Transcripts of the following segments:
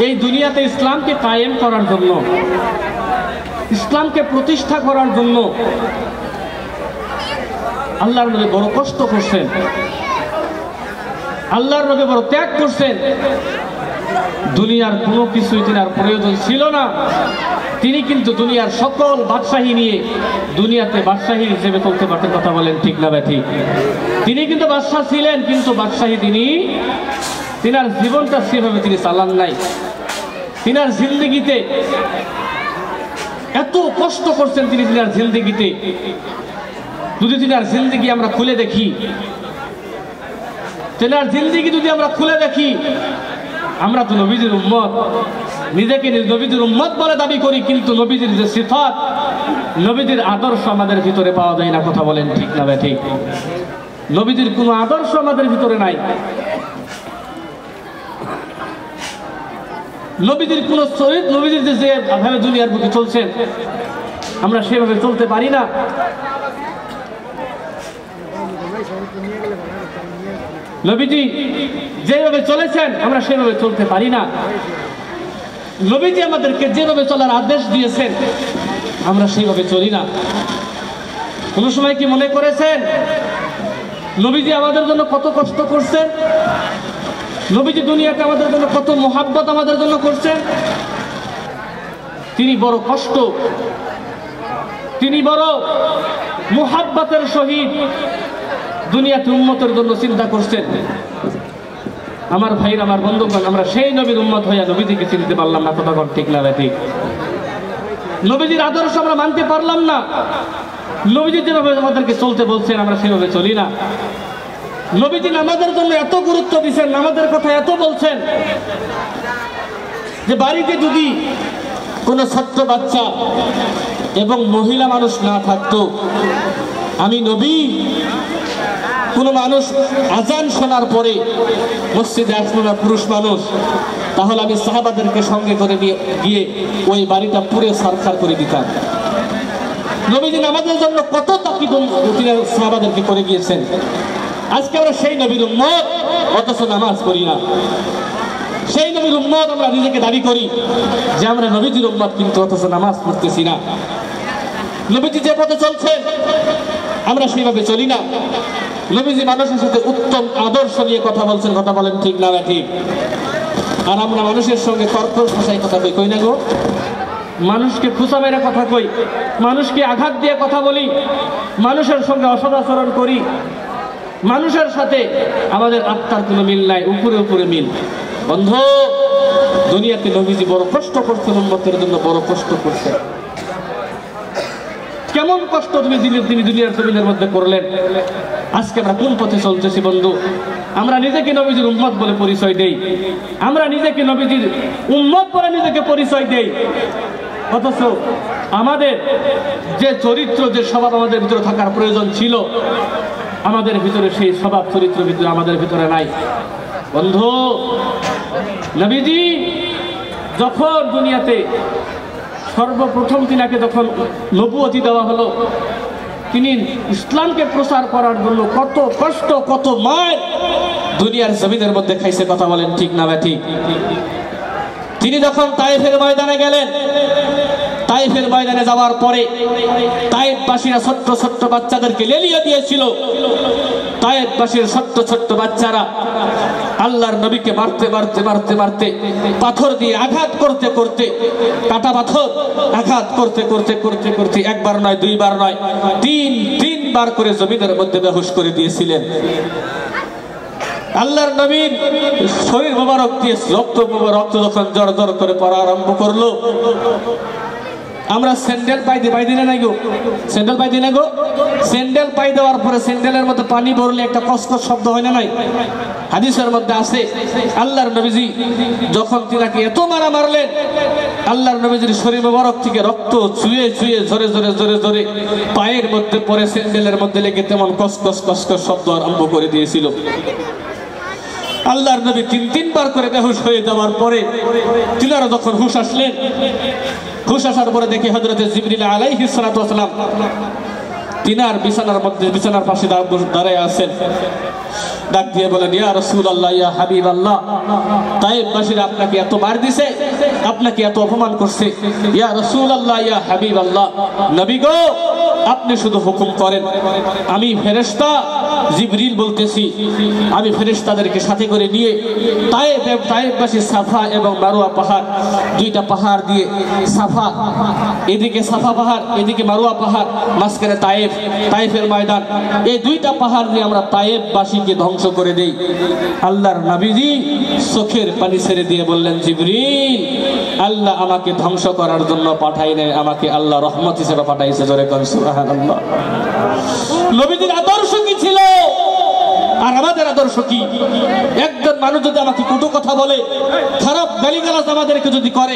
এই দুনিয়াতে ইসলামকে কায়েম করার জন্য, ইসলামকে প্রতিষ্ঠা করার জন্য আল্লাহর নবী বড় কষ্ট করছেন, আল্লাহর নবী বড় ত্যাগ করছেন। দুনিয়ার কোনো কিছুই তিনার প্রয়োজন ছিল না। তিনি কিন্তু দুনিয়ার সকল বাদশাহী নিয়ে দুনিয়াতে বাদশাহী হিসেবে চলতে পারতেন। কথা বলেন ঠিক না ব্যাঠি? তিনি কিন্তু বাদশাহ ছিলেন, কিন্তু বাদশাহী তিনার জীবনটা সেভাবে তিনি চালান নাই। তিনার জিন্দেগিতে এত কষ্ট করছেন তিনি, তিনার জিন্দেগিতে যদি তিনার জিন্দেগি আমরা খুলে দেখি, তিনার জিন্দেগি যদি আমরা খুলে দেখি, আমরা তো নবীজির উম্মত, নিজেকে নবীজির উম্মত বলে দাবি করি, কিন্তু নবীজির যে সিফাত, নবীজির আদর্শ আমাদের ভিতরে পাওয়া যায় না। কথা বলেন ঠিক না ভাই? ঠিক। নবীজির কোনো আদর্শ আমাদের ভিতরে নাই, নবীজির কোন চরিত্র, নবীজির যেভাবে দুনিয়ার বুকে চলছেন আমরা সেভাবে চলতে পারি না। নবীজি যেভাবে চলেছেন আমরা সেভাবে চলতে পারি না। নবীজি আমাদেরকে যেভাবে চলার আদেশ দিয়েছেন আমরা সেইভাবে চলি না। কোন সময় কি মনে করেছেন নবীজি আমাদের জন্য কত কষ্ট করছেন? নবীজি দুনিয়াতে আমাদের জন্য কত মোহাব্বত আমাদের জন্য করছেন? তিনি বড় কষ্ট, তিনি বড় মোহাব্বতের সহিত দুনিয়াতে উম্মতের জন্য চিন্তা করছেন। আমার ভাইরা, আমার বন্ধুগণ, আমরা সেই নবীর উম্মত হইয়া নবীজিকে চিনতে পারলাম না। কথা ঠিক না ঠিক? নবীজির আদর্শ আমরা মানতে পারলাম না। নবীজি যেভাবে আমাদেরকে চলতে বলছেন আমরা সেভাবে চলি না। নবীজি আমাদের জন্য এত গুরুত্ব দিচ্ছেন, আমাদের কথা এত বলছেন যে বাড়িতে যদি কোনো ছোট্ট বাচ্চা এবং মহিলা মানুষ না থাকতো, আমি নবী কোনো মানুষ আজান শোনার পরে মসজিদে আসলো না পুরুষ মানুষ, তাহলে আমি সাহাবাদেরকে সঙ্গে করে গিয়ে ওই বাড়িটা পুরে সরকার করে দিতাম। নবীজি আমাদের জন্য কত তাকিদ তিনি সাহাবাদেরকে করে গিয়েছেন। আজকে আমরা সেই নবীর উম্মত, অথচ নামাজ পড়ি না। সেই নবীর উম্মত আমরা নিজেকে দাবি করি যে আমরা নবীজির উম্মত, কিন্তু অথচ নামাজ পড়তেছি না। নবীজি যে পথে চলছেন আমরা সেইভাবে চলি না। নবীজি মানুষের সাথে উত্তম আদর্শ নিয়ে কথা বলছেন। কথা বলেন ঠিক না ঠিক? আর আমরা মানুষের সঙ্গে তর্ক ভাষায় কথা কই না গো। মানুষকে খুঁচা মেরে কথা কই, মানুষকে আঘাত দিয়ে কথা বলি, মানুষের সঙ্গে অসদাচরণ করি। মানুষের সাথে আমাদের আত্মার কোনো মিল নাই, উপরে উপরে মিল। বন্ধু, দুনিয়াতে নবীজি বড় কষ্ট করছেন, উম্মতের জন্য বড় কষ্ট করছেন। কেমন কষ্ট তুমি দুনিয়ার জমিনের মধ্যে করলেন? আজকে আমরা কোন পথে চলতেছি বন্ধু? আমরা নিজেকে নবীজির উম্মত বলে পরিচয় দেই, আমরা নিজেকে নবীজির উম্মত বলে নিজেকে পরিচয় দেই, অথচ আমাদের যে চরিত্র, যে স্বভাব আমাদের ভিতরে থাকার প্রয়োজন ছিল, আমাদের ভিতরে সেই স্বভাব চরিত্র ভিতরে আমাদের ভিতরে নাই। বন্ধু, নবীজি যখন দুনিয়াতে সর্বপ্রথম তিনাকে যখন নবুয়তি দেওয়া হলো, তিনি ইসলামকে প্রচার করার জন্য কত কষ্ট, কত মার দুনিয়ার জমিনের মধ্যে খাইছে। কথা বলেন ঠিক না ঠিক? তিনি যখন তায়েফের ময়দানে গেলেন, তায়েফের ময়দানে যাওয়ার পরে তায়েফবাসীরা ছোট্ট ছোট্ট বাচ্চাদেরকে লেলিয়ে দিয়েছিল। তায়েফবাসীর ছোট্ট ছোট্ট বাচ্চারা আল্লাহর নবীকে মারতে মারতে মারতে মারতে, পাথর দিয়ে আঘাত করতে করতে, কাটা পাথর আঘাত করতে করতে করতে করতে একবার নয়, দুইবার নয়, তিনবার করে জমিনের মধ্যে বেহুশ করে দিয়েছিলেন। আল্লাহর নবীর শরীর মোবারক দিয়ে রক্ত যখন জড় জড় করে পড়া আরম্ভ করলো, আমরা স্যান্ডেল পাই দিই না গো, স্যান্ডেল পাই দিই না গো। স্যান্ডেল পাই দেওয়ার পরে স্যান্ডেলের মধ্যে পানি ভরলে একটা কসকস শব্দ হয় না নাই? হাদিসের মধ্যে আছে, আল্লাহর নবীজি যখন তিনাকে এত মারা মারলেন, আল্লাহর নবীজির শরীর মোবারক থেকে রক্ত চুয়ে চুয়ে জোরে জোরে জোরে জোরে পায়ের মধ্যে পরে স্যান্ডেলের মধ্যে লেগে তেমন কসকস কসকস শব্দ আরম্ভ করে দিয়েছিল। আল্লাহর নবী তিনবার করে বেহুশ হয়ে যাওয়ার পরে তিনারা যখন হুশ আসলেন, হুশ আসার পরে দেখি হযরতে জিবরিল আলাইহিস সালাতু ওয়াস সালাম তিনার বিছানার পাশে দাঁড়ায় আছেন। ডাক দিয়ে বলেন, ইয়া রাসূলুল্লাহ, ইয়া হাবিবাল্লাহ, তায়েফবাসীরা আপনাকে এত মার দিছে, আপনাকে এত অপমান করছে। ইয়া রাসূলুল্লাহ, ইয়া হাবিবাল্লাহ, নবী গো, আপনি শুধু হুকুম করেন। আমি ফেরেশতা জিবরিল বলতেছি, আমি ফেরেশতাদেরকে সাথে করে নিয়ে তায়েফবাসী সাফা এবং মারওয়া পাহাড়, দুইটা পাহাড় দিয়ে, সাফা এদিকে সাফা পাহাড়, এদিকে মারওয়া পাহাড়, মাঝখানে তায়েফের ময়দান, এই দুইটা পাহাড় দিয়ে আমরা তায়েফবাসীকে ধ্বংস করে দেই। আল্লাহর নবীজি চোখের পানি ছেড়ে দিয়ে বললেন, জিবরিল, আল্লাহ আমাকে ধ্বংস করার জন্য পাঠাই নাই, আমাকে আল্লাহ রহমত হিসেবে পাঠাইছে। জোরে কোন সুবহানাল্লাহ। নবীজির আদর্শ কি ছিল আর আমাদের আদর্শ কি? একজন মানুষ যদি আমাকে কটু কথা বলে, খারাপ গালিগালাজ আমাদেরকে যদি করে,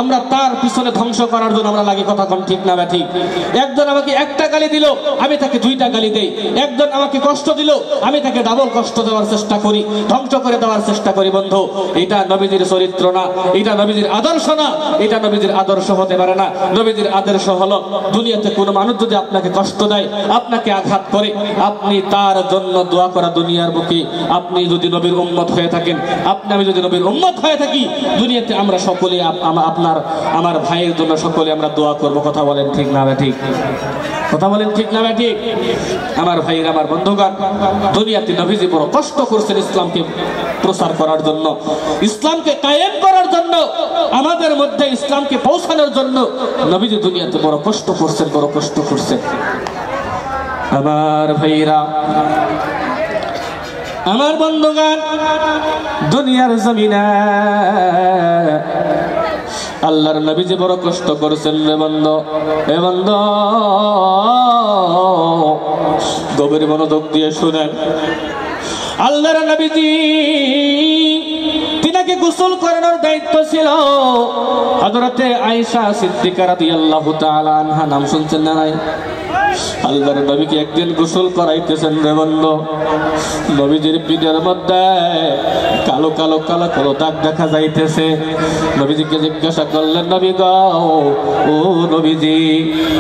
আমরা তার পিছনে ধ্বংস করার জন্য আমরা লাগি। কথা কোন ঠিক না ব্যাঠিক? একজন আমাকে একটা গালি দিল, আমি তাকে দুইটা গালি দেই। একজন আমাকে কষ্ট দিল, আমি তাকে ডাবল কষ্ট দেওয়ার চেষ্টা করি, ধ্বংস করে দেওয়ার চেষ্টা করি। বন্ধু, এটা নবীজির চরিত্র না, এটা নবীজির আদর্শ না, এটা নবীজির আদর্শ হতে পারে না। নবীজির আদর্শ হলো, দুনিয়াতে কোনো মানুষ যদি আপনাকে কষ্ট দেয়, আপনাকে আঘাত করে, আপনি তার জন্য দোয়া করা। দুনিয়ার বুকে আপনি যদি নবীর উম্মত হয়ে থাকেন, আমি যদি নবীর উম্মত হয়ে থাকি, দুনিয়াতে আমরা সকলে আমার ভাইয়ের জন্য সকলে আমরা দোয়া করব। কথা বলেন ঠিক না ঠিক? কথা বলেন ঠিক না ঠিক? আমার ভাইয়ের, আমার বন্ধুগণ, দুনিয়াতে নবীজি বড় কষ্ট করছেন ইসলামকে প্রচার করার জন্য, ইসলামকে কায়েম করার জন্য, আমাদের মধ্যে ইসলামকে পৌঁছানোর জন্য নবীজি দুনিয়াতে বড় কষ্ট করছেন, বড় কষ্ট করছেন। আমার ভাইরা, আমার বন্ধুগণ, দুনিয়ার জমিনে আল্লাহর নবীজি বড় কষ্ট করেছেন রে বন্ধু। এ বন্ধু, গভীর মনোযোগ দিয়ে শুনেন। আল্লাহর নবীজি তিনাকে গোসল করানোর দায়িত্ব ছিল হযরতে আয়েশা সিদ্দিকা রাদিয়াল্লাহু তাআলা আনহা। নাম শুনছেন না নাই? আল্লাহর নবীকে একদিন গোসল করাইতেছেন রে বন্ধু। নবীজির পিঠের মধ্যে কালো কালো কালো কালো দাগ দেখা যাইতেছে। নবীজিকে জিজ্ঞাসা করলেন, নবী গো, ও নবীজি,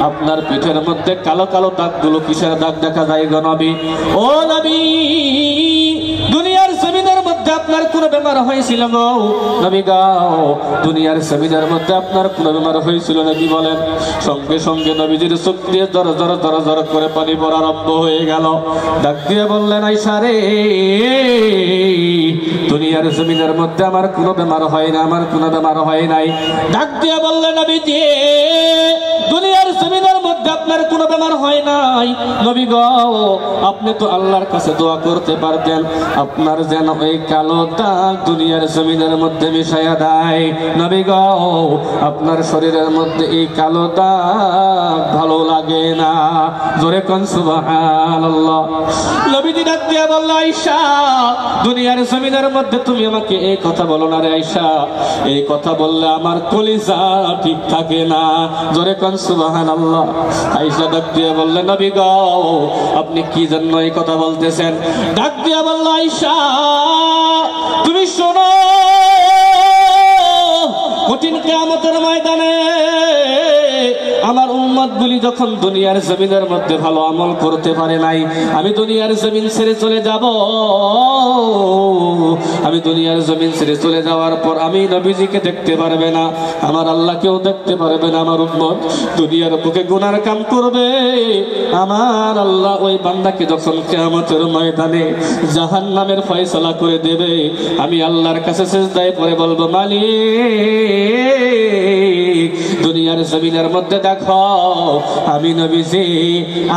আপনার পিঠের মধ্যে কালো কালো দাগগুলো কিসের দাগ দেখা যায় গো নবী? ও নবী, দুনিয়ার জমিনের মধ্যে আপনার কোনো বেমার হয়েছিল গো নবী গো? দুনিয়ার জমিনের মধ্যে আপনার কোনো বেমার হয়েছিল নাকি বলেন? সঙ্গে সঙ্গে নবীজির চোখ দিয়ে জর জর জর জর করে পানি পড়া আরম্ভ হয়ে গেল। ডাক দিয়ে বললেন, আয়েশা রে, দুনিয়ার জমিনের মধ্যে আমার কোনো বেমার হয় না, আমার কোনো বেমার হয় নাই। ডাক দিয়ে বললেন, নবীজি, দুনিয়ার জমিনের মধ্যে আপনার কোনো বেমার হয় নাই। নবী গো, আপনি তো আল্লাহর কাছে দোয়া করতে পারতেন, আপনার যেন ওই কালো দাগ দুনিয়ার জমিনের মধ্যে মিশাইয়া দেয়। নবী গো, আপনার শরীরের মধ্যে এই কালো দাগ ভালো লাগে না। জোরে কোন সুবহানাল্লাহ। নবীজি ডাক দিয়ে বলল, আয়েশা, দুনিয়ার জমিনের মধ্যে তুমি আমাকে এই কথা বলো না রে আয়েশা, এই কথা বললে আমার কলিজা ঠিক থাকে না। জোরে কোন সুবহানাল্লাহ। আয়েশা ডাক দিয়ে বললেন, নবী গো, আপনি কি জন্য এই কথা বলতেছেন? ডাক দিয়ে বলল, আয়েশা, তুমি শোনো, কঠিন কিয়ামতের ময়দানে আমার উম্মতগুলি যখন দুনিয়ার জমিনের মধ্যে ভালো আমল করতে পারে নাই, আমি দুনিয়ার জমিন ছেড়ে চলে যাব। আমি দুনিয়ার জমিন ছেড়ে চলে যাওয়ার পর আমি নবীজিকে দেখতে পারবে না, আমার আল্লাহকেও দেখতে পারবে না। আমার উম্মত দুনিয়ার বুকে গুনার কাম করবে, আমার আল্লাহ ওই বান্দাকে যখন কিয়ামতের ময়দানে জাহান্নামের ফয়সালা করে দেবে, আমি আল্লাহর কাছে সিজদায় পড়ে বলবো, মালিক, দুনিয়ার জমিনের মধ্যে দেখো আমি নবীজি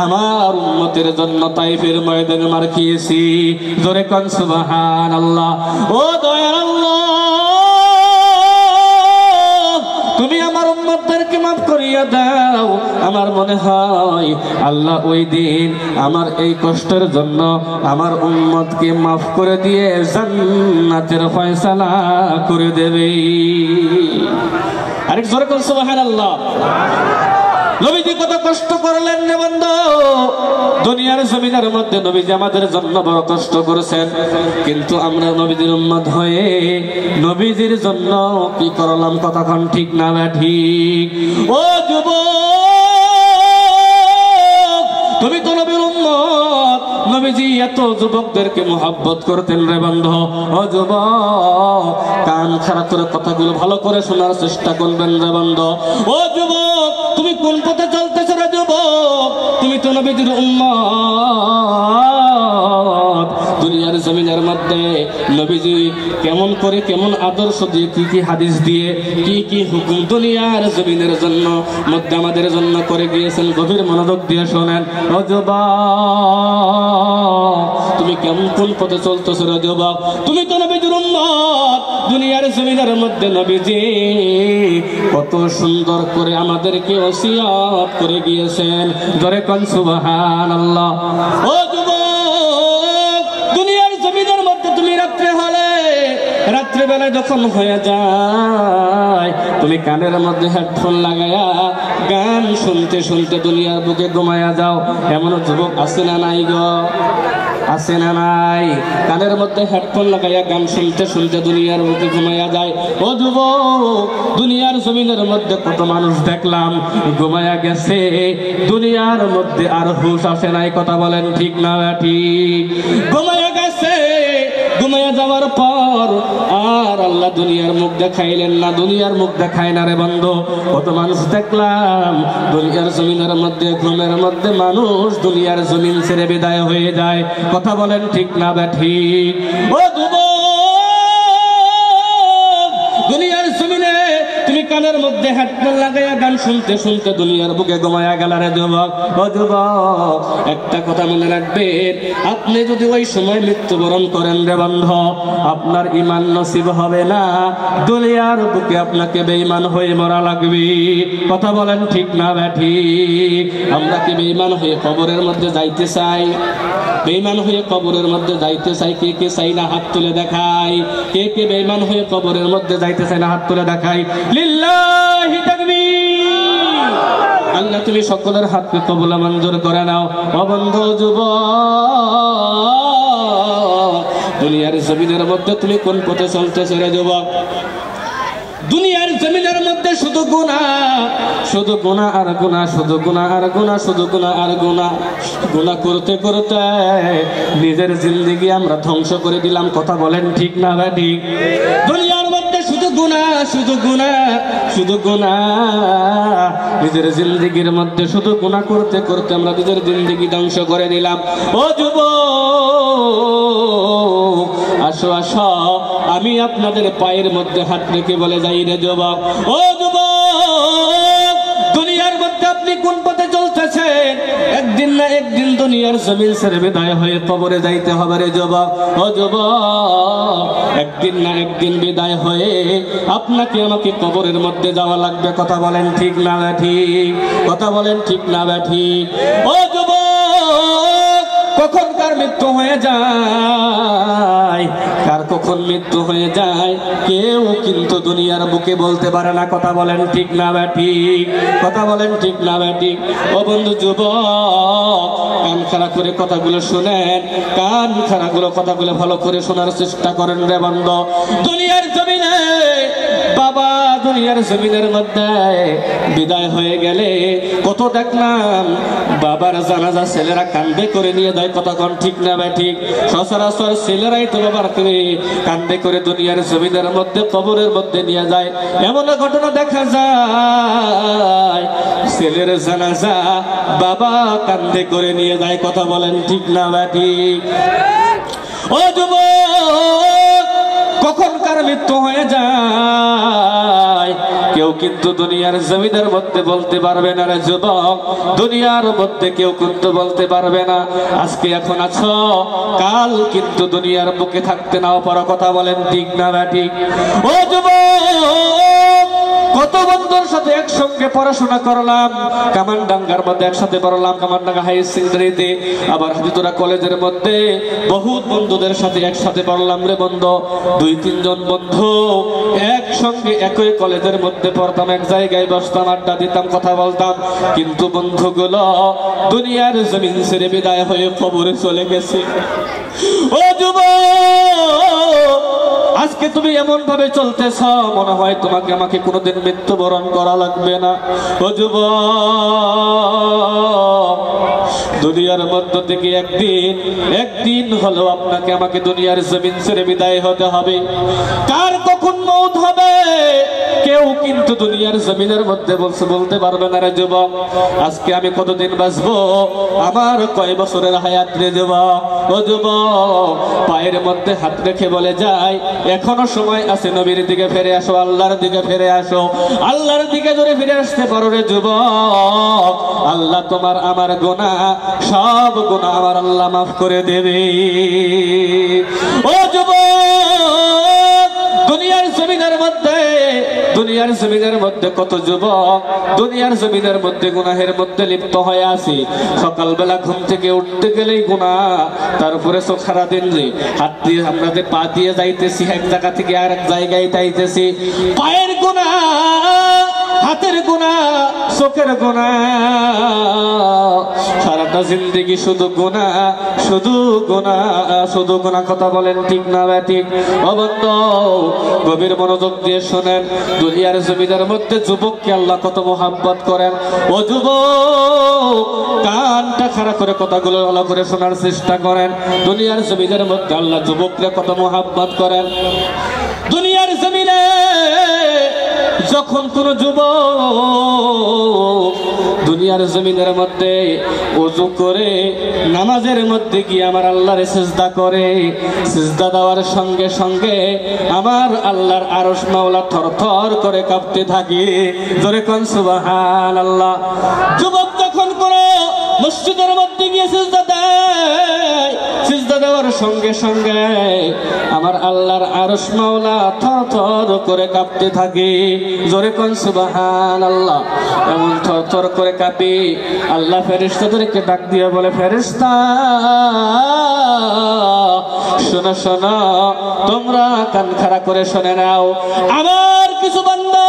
আমার উম্মতের জন্য তাইফের ময়দানে মার খেয়েছি। জোরে কোন সুবহানাল্লাহ। ও দয়ার আল্লাহ, তুমি আমার উম্মতদেরকে মাফ করিয়া দাও। আমার মনে হয় আল্লাহ ওই দিন আমার এই কষ্টের জন্য আমার উম্মতকে মাফ করে দিয়ে জান্নাতের ফয়সালা করে দেবে। আরেক জোরে কোন সুবহানাল্লাহ। নবীজি কত কষ্ট করলেন রে বন্ধু, দুনিয়ার জমিনের মধ্যে নবীজি আমাদের জন্য বড় কষ্ট করেছেন, কিন্তু আমরা নবীজির উম্মত হয়ে নবীজির জন্য কি করলাম? কতক্ষণ ঠিক না ঠিক? ও যুবক, তুমি তো নবীর উম্মত, নবী নবীজি এত যুবকদেরকে মোহাব্বত করতেন রে বন্ধু। ও যুবক, কান খাড়া করে কথাগুলো ভালো করে শোনার চেষ্টা করবেন রে বন্ধু। ও যুবক, তুমি কোন পথে চলতেছো রে যুবক? তুমি তো নবীজির উম্মত। দুনিয়ার জমিনের মধ্যে নবীজি কেমন করে, কেমন আদর্শ দিয়ে, কি কি হাদিস দিয়ে, কি কি হুকুম দুনিয়ার জমিনের জন্য মধ্যে আমাদের জন্য করে গিয়েছেন, গভীর মনোযোগ দিয়ে শোনেন। ও যুবক, তুমি কেমন কোন পথে চলতেছো রে যুবক? তুমি তো নবীজির উম্মত। দুনিয়ার জমিনের মধ্যে নবীজি কত সুন্দর করে আমাদেরকে ওসিয়ত করে গিয়েছেন। জোরে কোন সুবহানাল্লাহ। ও যুবক, দুনিয়ার জমিনের মধ্যে তুমি রাত্রেবেলায় যখন হয়ে যায়, তুমি কানের মধ্যে হেডফোন লাগায়া গান শুনতে শুনতে দুনিয়ার বুকে ঘুমায়া যাও। এমন যুবক আছে না নাই গো? আছে না নাই? কানের মধ্যে হেডফোন লাগাইয়া গান শুনতে শুনতে দুনিয়ার বুকে ঘুমাইয়া যায়। ও যুবক, দুনিয়ার জমিনের মধ্যে কত মানুষ দেখলাম ঘুমাইয়া গেছে, দুনিয়ার মধ্যে আর হুঁশ আসে নাই। কথা বলেন ঠিক না ঠিক? ঘুমাইয়া গেছে, ঘুমাইয়া যাওয়ার পর আর আল্লাহ দুনিয়ার মুখ দেখাইলেন না, দুনিয়ার মুখ দেখায় না রে বন্ধু। কত মানুষ দেখলাম দুনিয়ার জমিনের মধ্যে, ঘুমের মধ্যে মানুষ দুনিয়ার জমিন ছেড়ে বিদায় হয়ে যায়। কথা বলেন ঠিক না ঠিক? ও যুবক, দুনিয়ার জমিনে তুমি কানের মধ্যে হেডফোন লাগাইয়া গান শুনতে শুনতে দুনিয়ার বুকে ঘুমায়া গেল রে যুবক। ও যুবক, একটা কথা মনে রাখবেন, আপনি যদি ওই সময় মৃত্যুবরণ করেন রে বন্ধু, আপনার ঈমান নসিব হবে না, দুনিয়ার বুকে আপনাকে বেঈমান হয়ে মরা লাগবে। কথা বলেন ঠিক না ঠিক? আমরা কি বেঈমান হয়ে কবরের মধ্যে যাইতে চাই? বেঈমান হয়ে কবরের মধ্যে যাইতে চাই? কে কে চাই না হাত তুলে দেখাই। কে কে বেঈমান হয়ে কবরের মধ্যে যাইতে চাই না হাত তুলে দেখাই। লিল্লাহি তাকবীর। আল্লাহ তুমি সকলের হাতকে কবুল মঞ্জুর করে নাও। ও বন্ধু যুবক, দুনিয়ার জমিনের মধ্যে তুমি কোন পথে চলতেছো রে যুবক? দুনিয়ার জমিনের মধ্যে শুধু গুনাহ, শুধু গুনাহ আর গুনাহ, শুধু গুনাহ আর গুনাহ, শুধু গুনাহ আর গুনাহ। গুনাহ করতে করতে নিজের জিন্দেগি আমরা ধ্বংস করে দিলাম। কথা বলেন ঠিক না ঠিক? দুনিয়ার মধ্যে শুধু গুনাহ, শুধু গুনাহ, শুধু গুনাহ। নিজের জিন্দেগির মধ্যে শুধু গুনাহ করতে করতে আমরা নিজের জিন্দেগি ধ্বংস করে দিলাম। ও যুবক, আসো আসো, আমি আপনাদের পায়ের মধ্যে হাত রেখে বলে যাই রে যুবক। ও যুবক, দুনিয়ার মধ্যে আপনি কোন পথে চলতেছেন? একদিন না একদিন দুনিয়ার জমিন ছেড়ে বিদায় হয়ে কবরে যাইতে হবে রে যুবক। ও যুবক, একদিন না একদিন বিদায় হয়ে আপনাকে আমাকে কবরের মধ্যে যাওয়া লাগবে। কথা বলেন ঠিক না ঠিক? কথা বলেন ঠিক না ঠিক? ও যুবক, কখন কার মৃত্যু হয়ে যায়, কার কখন মৃত্যু হয়ে যায়, কেউ কিন্তু দুনিয়ার বুকে বলতে পারে না। কথা বলেন ঠিক না ঠিক? কথা বলেন ঠিক না ঠিক? ও বন্ধু যুবক, কান খাড়া করে কথাগুলো শুনেন, কান খাড়া করে কথাগুলো ভালো করে শোনার চেষ্টা করেন রে বন্ধু। দুনিয়ার জমিনে বাবা, দুনিয়ার জমিনের মধ্যে বিদায় হয়ে গেলে কত দেখলাম বাবার জানাজা ছেলেরা কান্দে করে নিয়ে যায়। কতক্ষণ ঠিক না ঠিক? সচরাচর ছেলেরাই তো বাবার করে কান্দে করে দুনিয়ার জমিনের মধ্যে কবরের মধ্যে নিয়ে যায়। এমন ঘটনা দেখা যায়, ছেলের জানাজা বাবা কান্দে করে নিয়ে যায়। কথা বলেন ঠিক না ঠিক? ও যুবক, কখন কার মৃত্যু হয়ে যায় কেউ কিন্তু দুনিয়ার জমিনের মধ্যে বলতে পারবে না রে যুবক। দুনিয়ার মধ্যে কেউ কিন্তু বলতে পারবে না। আজকে এখন আছো, কাল কিন্তু দুনিয়ার বুকে থাকতে নাও পারো। কথা বলেন ঠিক না ঠিক? ও যুবক, কত বন্ধুর সাথে একসঙ্গে পড়াশোনা করলাম, কামানডাঙ্গার মধ্যে একসাথে পড়লাম, কামানডাঙ্গা হাই সেকেন্ডারিতে, আবার হাজিতুরা কলেজের মধ্যে বহুত বন্ধুদের সাথে একসাথে পড়লাম রে বন্ধু। 2-3 জন বন্ধু একসঙ্গে একই কলেজের মধ্যে পড়তাম, এক জায়গায় বসতাম, আড্ডা দিতাম, কথা বলতাম। কিন্তু বন্ধুগুলো দুনিয়ার জমিন ছেড়ে বিদায় হয়ে কবরে চলে গেছে। ও যুবক, আজকে তুমি এমন ভাবে চলতেছ মনে হয় তোমাকে আমাকে কোনোদিন মৃত্যুবরণ করা লাগবে না। ও যুবক, দুনিয়ার মধ্য থেকে একদিন হলো আপনাকে আমাকে দুনিয়ার জমিন ছেড়ে বিদায় হতে হবে। কার কখন মওত হবে কেউ কিন্তু দুনিয়ার জমিনের মধ্যে বলতে পারবে না রে যুবক। আজকে আমি কতদিন বাঁচবো, আমার কয় বছরের হায়াত রে যুবক। ও যুবক, পায়ের মধ্যে হাত রেখে বলে যায় এখনো সময় আছে, নবীর দিকে ফিরে আসো, আল্লাহর দিকে ফিরে আসো। আল্লাহর দিকে জোরে ফিরে আসতে পারো রে যুবক, আল্লাহ তোমার আমার গুনাহ, সব গুনাহ আমার আল্লাহ মাফ করে দেবে। ও যুবক, দুনিয়ার জমিনের মধ্যে কত যুবক দুনিয়ার জমিনের মধ্যে গুনাহের মধ্যে লিপ্ত হয়ে আছে। সকালবেলা ঘুম থেকে উঠতে গেলেই গুনাহ, তারপরে সারাদিন যে হাত দিয়ে আমরা যে পা দিয়ে যাইতেছি এক জায়গা থেকে আর এক জায়গায় যাইতেছি, পায়ের গুনাহ, হাতের গুনাহ, চোখের গুনাহ, সারাটা জিন্দেগি শুধু গুনাহ, শুধু গুনাহ, শুধু গুনাহ। কথা বলেন ঠিক না ঠিক? ও বন্ধু, গভীর মনোযোগ দিয়ে শোনেন, দুনিয়ার জমিনের মধ্যে যুবককে আল্লাহ কত মোহাব্বত করেন। ও যুবক, কানটা খাড়া করে কথাগুলো ভালো করে শোনার চেষ্টা করেন। দুনিয়ার জমিনের মধ্যে আল্লাহ যুবককে কত মোহাব্বত করেন। দুনিয়ার জমিনে যখন কোন যুবক দুনিয়ার জমিনের মধ্যে ওযু করে নামাজের মধ্যে গিয়ে আমার আল্লাহর সিজদা করে, সিজদা দেওয়ার সঙ্গে সঙ্গে আমার আল্লাহর আরশ মাওলা থরথর করে কাঁপতে থাকে। জোরে কোন সুবহানাল্লাহ। যুবক যখন কোন মসজিদের মধ্যে গিয়ে সিজদা দেয়, সিজদা দেওয়ার সঙ্গে সঙ্গে আমার আল্লাহর আরশ মাওলা থরথর করে কাঁপতে থাকে। জোরে কোন সুবহানাল্লাহ। এমন থরথর করে কাঁপে, আল্লাহ ফেরেশতাদেরকে ডাক দিয়ে বলে, ফেরেশতা শোনো শোনো, তোমরা কান খাড়া করে শুনে নাও, আমার কিছু বান্দা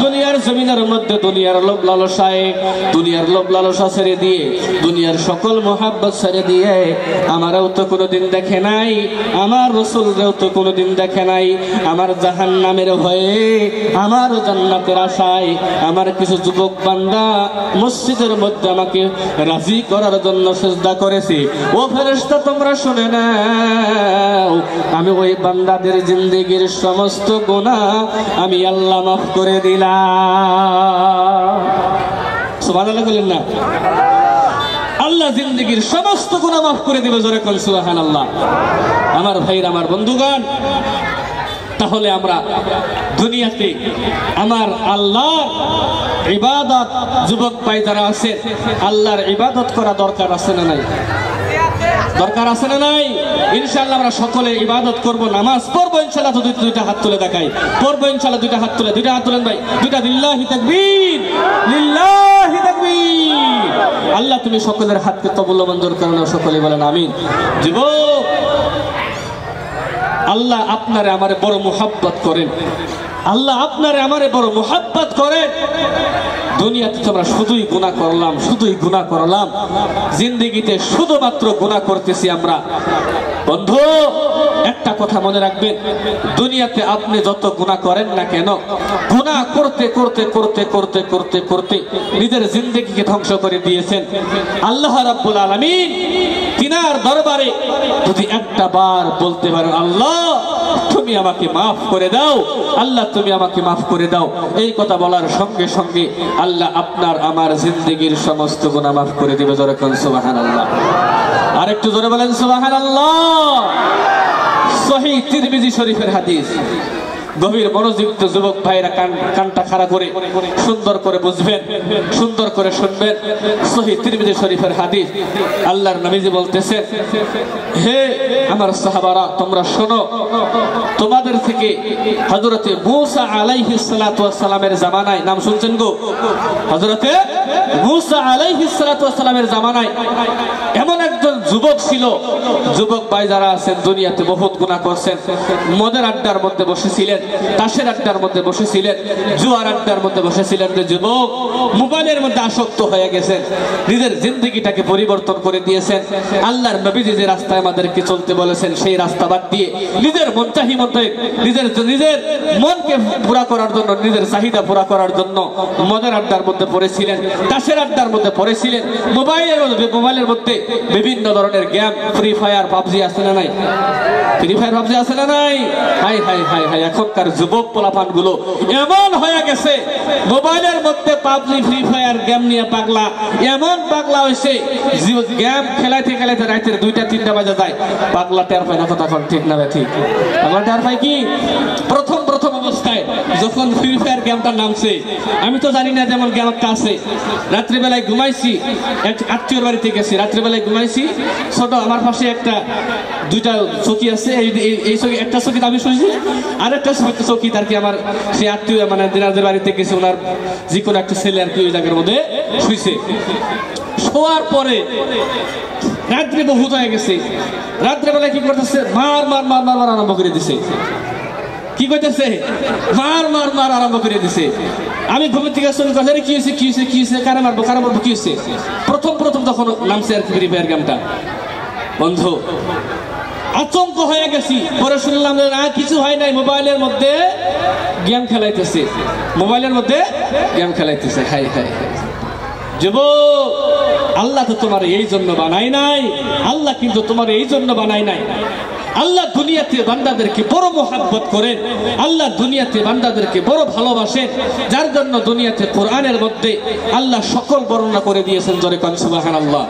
দুনিয়ার জমিনের মধ্যে দুনিয়ার লোভ লালসা ছেড়ে দিয়ে, দুনিয়ার সকল মোহাব্বত ছেড়ে দিয়ে আমারও তো কোনোদিন দেখে নাই, আমার রাসূলরেও তো কোনোদিন দেখে নাই, আমার জাহান্নামের ভয়ে, আমার জান্নাতের আশায় আমার কিছু যুবক বান্দা মসজিদের মধ্যে আমাকে রাজি করার জন্য সিজদা করেছে। ও ফেরেশতা তোমরা শুনে নাও, আমি ওই বান্দাদের জিন্দেগির সমস্ত গুনাহ আমি আল্লাহ মাফ করে দিলাম। সুবহানাল্লাহ বলেন না? আল্লাহ জিন্দেগির সমস্ত গুনাহ মাফ করে দিবে। জোরে কোন সুবহানাল্লাহ। আমার ভাইরা, আমার বন্ধুগণ, তাহলে আমরা দুনিয়াতে আমার আল্লাহর ইবাদত, যুবক ভাই যারা আছে, আল্লাহর ইবাদত করা দরকার আছে না নাই? দরকার আছে না নাই? ইনশাআল্লাহ আমরা সকলে ইবাদত করব, নামাজ পড়বো ইনশাআল্লাহ। তো দুইটা হাত তুলে দেখাই, পড়বো ইনশাআল্লাহ। দুইটা হাত তুলেন ভাই, দুইটা। লিল্লাহি তাকবীর, লিল্লাহি তাকবীর। আল্লাহ তুমি সকলের হাতকে কবুল মঞ্জুর করুন, সকলে বলেন আমিন। যুবক, আল্লাহ আপনারে আমারে বড় মুহাব্বত করেন, আল্লাহ আপনারে আমারে বড় মুহাব্বত করেন। দুনিয়াতে আমরা শুধুই গুনাহ করলাম, জিন্দেগিতে শুধুমাত্র গুনাহ করতেছি আমরা। বন্ধু, একটা কথা মনে রাখবেন, দুনিয়াতে আপনি যত গুনাহ করেন না কেন, গুনাহ করতে করতে করতে করতে করতে করতে নিজের জিন্দেগিকে ধ্বংস করে দিয়েছেন। আল্লাহ রাব্বুল আলামিন তিনার দরবারে যদি একটা বার বলতে পারেন, আল্লাহ তুমি আমাকে মাফ করে দাও, আল্লাহ তুমি আমাকে মাফ করে দাও, এই কথা বলার সঙ্গে সঙ্গে আল্লাহ আপনার আমার জিন্দেগির সমস্ত গুনাহ মাফ করে দিবে। জোরে কোন সুবহানাল্লাহ। আর একটু জোরে বলেন সুবহানাল্লাহ। সহিহ তিরমিজি শরীফের হাদিস। গভীর মনোযুক্ত যুবক ভাইরা কানটা খাড়া করে সুন্দর করে বুঝবেন, সুন্দর করে শুনবেন। সহিহ তিরমিজি শরীফের হাদিস। আল্লাহর নবীজি বলতেছেন, হে আমার সাহাবারা তোমরা শোনো, তোমাদের থেকে হযরতে মূসা আলাইহিস সালাতু ওয়াস সালামের জামানায়, নাম শুনছেন গো? হযরতে মূসা আলাইহিস সালাতু ওয়াস সালামের জামানায় এমন একজন যুবক ছিল। যুবক ভাই যারা আছেন দুনিয়াতে বহুত গুনাহ করছেন, মদের আড্ডার মধ্যে বসেছিলেন, তাসের আড্ডার মধ্যে বসেছিলেন, জুয়ার আড্ডার মধ্যে বসেছিলেন, যে যুবক মোবাইলের মধ্যে আসক্ত হয়ে গেছেন, নিজের জিন্দগিটাকে পরিবর্তন করে দিয়েছেন। আল্লাহর নবীজি যে রাস্তায় আমাদেরকে চলতে বলেছেন সেই রাস্তা বাদ দিয়ে নিজের মনচাহি মতে নিজের মনকে পুরা করার জন্য, নিজের চাহিদা পুরা করার জন্য মদের আড্ডার মধ্যে পড়েছিলেন, তাসের আড্ডার মধ্যে পড়েছিলেন, মোবাইলের মধ্যে বিভিন্ন ধরনের গেম, ফ্রি ফায়ার, পাবজি আছে না নাই? ফ্রি ফায়ার, পাবজি আছে না নাই? হাই হাই হাই হাই, এখনকার যুবক পোলাপান গুলো এমন হয়ে গেছে, মোবাইলের মধ্যে পাবজি, ফ্রি ফায়ার গেম নিয়ে পাগলা, এমন পাগলা হয়েছে গেম খেলাইতে খেলাইতে রাতের 2টা 3টা বাজে যায়। পাগলা টের পায় না, কথা ঠিক না ঠিক? পাগলা টের পায় কি? প্রথম অবস্থায় যখন ফ্রি ফায়ার গেমটা নামছে, আমি তো জানি না যেমন গেম একটা আছে। রাত্রিবেলায় ঘুমাইছি, এক আত্মীয়র বাড়িতে গেছি, রাত্রিবেলায় ঘুমাইছি, ছোট আমার পাশে একটা 2টা চৌকি আছে, এই চৌকি একটা চৌকি আমি শুয়েছি, আর একটা চৌকি আর কি আমার সেই আত্মীয় মানে দিনাজের বাড়িতে গেছে, ওনার যে কোনো একটা ছেলে আর কি ওই জায়গার মধ্যে শুয়েছে। শোয়ার পরে রাত্রে বহুত হয়ে গেছে, রাত্রেবেলায় কি করতেছে, মার আরম্ভ করে দিছে। কি করতেছে? মার আরম্ভ করে দিছে। আমি ঘুমের থেকে শুনে কথা, কি হয়েছে, কারে মারবো কি হয়েছে? প্রথম তখন নামছে আর কি ফ্রি ফায়ার গেমটা। বন্ধু আতঙ্ক হয়ে গেছি, পরে শুনলাম যে না, কিছু হয় নাই, মোবাইলের মধ্যে গেম খেলাইতেছে, হাই হাই যুবক, আল্লাহ তো তোমার এই জন্য বানাই নাই, আল্লাহ কিন্তু তোমার এই জন্য বানাই নাই। আল্লাহ দুনিয়াতে বান্দাদেরকে বড় মোহাব্বত করেন, আল্লাহ দুনিয়াতে বান্দাদেরকে বড় ভালোবাসেন, যার জন্য দুনিয়াতে কোরআনের মধ্যে আল্লাহ সকল বর্ণনা করে দিয়েছেন। জোরে কোন সুবহানাল্লাহ।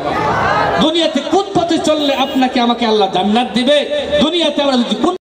দুনিয়াতে কোন পথে চললে আপনাকে আমাকে আল্লাহ জান্নাত দিবে, দুনিয়াতে আমরা যদি